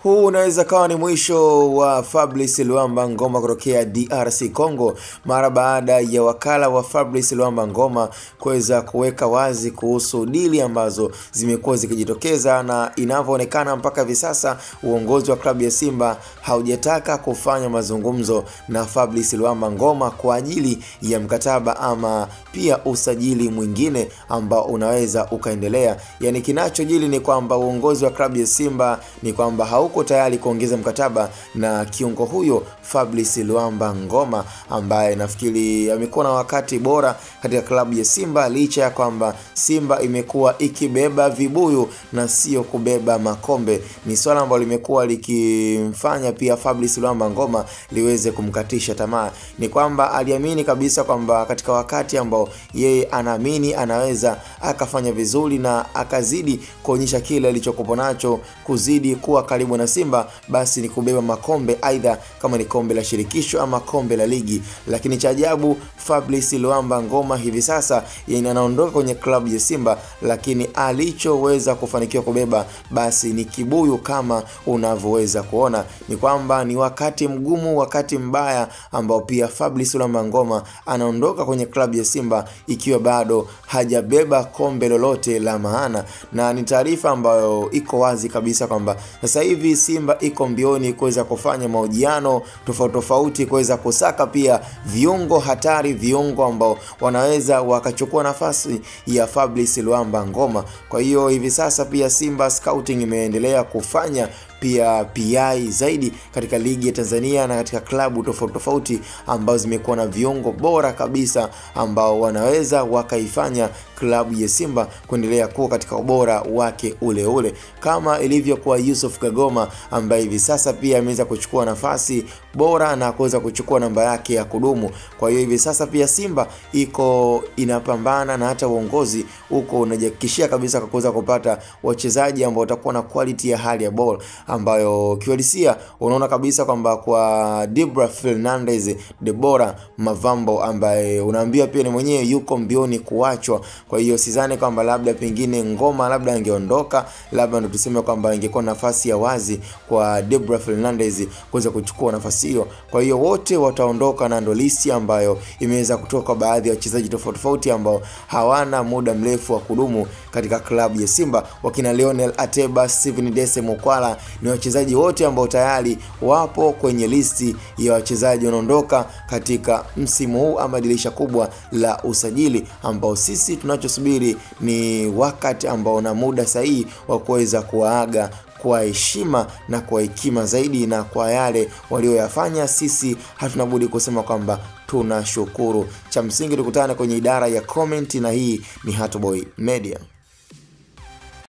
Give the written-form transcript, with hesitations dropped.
Huu unaweza kawa ni mwisho wa Fabrice Luamba Ngoma kutokea DRC Congo mara baada ya wakala wa Fabrice Luamba Ngoma kuweza kuweka wazi kuhusu dili ambazo zimekuwa zikijitokeza, na inavyoonekana mpaka hivi sasa uongozi wa klabu ya Simba haujataka kufanya mazungumzo na Fabrice Luamba Ngoma kwa ajili ya mkataba ama pia usajili mwingine ambao unaweza ukaendelea. Yani kinachojili ni kwamba uongozi wa klabu ya Simba ni kwamba hauko tayari kuongeza mkataba na kiungo huyo Fabrice Luamba Ngoma, ambaye nafikiri amekuwa na wakati bora katika klabu ya Simba, licha ya kwamba Simba imekuwa ikibeba vibuyu na sio kubeba makombe. Ni swala ambalo limekuwa likimfanya pia Fabrice Luamba Ngoma liweze kumkatisha tamaa. Ni kwamba aliamini kabisa kwamba katika wakati ambao yeye anaamini anaweza akafanya vizuri na akazidi kuonyesha kile alichokuwa nacho, kuzidi kuwa karibu na Simba, basi ni kubeba makombe, aidha kama ni kombe la shirikisho ama kombe la ligi. Lakini cha ajabu, Fabrice Luamba Ngoma hivi sasa yeye anaondoka kwenye klabu ya Simba, lakini alichoweza kufanikiwa kubeba basi ni kibuyu. Kama unavyoweza kuona ni kwamba ni wakati mgumu, wakati mbaya ambao pia Fabrice Luamba Ngoma anaondoka kwenye klabu ya Simba ikiwa bado hajabeba kombe lolote la maana. Na ni taarifa ambayo iko wazi kabisa kwamba sasa hivi Simba iko mbioni kuweza kufanya mahojiano tofauti kuweza kusaka pia viungo hatari, viungo ambao wanaweza wakachukua nafasi ya Fabrice Luamba Ngoma. Kwa hiyo hivi sasa pia Simba Scouting imeendelea kufanya pia PI zaidi katika ligi ya Tanzania na katika klabu tofauti ambazo zimekuwa na viungo bora kabisa ambao wanaweza wakaifanya klabu ya Simba kuendelea kuwa katika ubora wake ule kama ilivyokuwa Yusuf Kagoma, ambaye hivi sasa pia ameweza kuchukua nafasi bora na kuweza kuchukua namba yake ya kudumu. Kwa hiyo hivi sasa pia Simba iko inapambana na hata uongozi huko unajihakikishia kabisa kwa kuweza kupata wachezaji ambao watakuwa na quality ya hali ya ball, ambayo kiuhalisia unaona kabisa kwamba kwa Debra Fernandez, Deborah Mavambo, ambaye unaambia pia ni mwenyewe yuko mbioni kuachwa. Kwa hiyo sidhani kwamba labda pengine Ngoma labda angeondoka, labda ndo tuseme kwamba ingekuwa nafasi ya wazi kwa Debra Fernandez kuweza kuchukua nafasi hiyo. Kwa hiyo wote wataondoka na ndo listi ambayo imeweza kutoka baadhi ya wachezaji tofauti ambao hawana muda mrefu wa kudumu katika klabu ya Simba. Wakina Lionel Ateba, Steven Dese Mukwala ni wachezaji wote ambao tayari wapo kwenye listi ya wachezaji wanaondoka katika msimu huu ama dirisha kubwa la usajili, ambao sisi tunachosubiri ni wakati ambao na muda sahihi wa kuweza kuwaaga kwa heshima na kwa hekima zaidi, na kwa yale walioyafanya sisi hatuna budi kusema kwamba tunashukuru. Cha msingi tukutane kwenye idara ya comment, na hii ni Hatboy Media.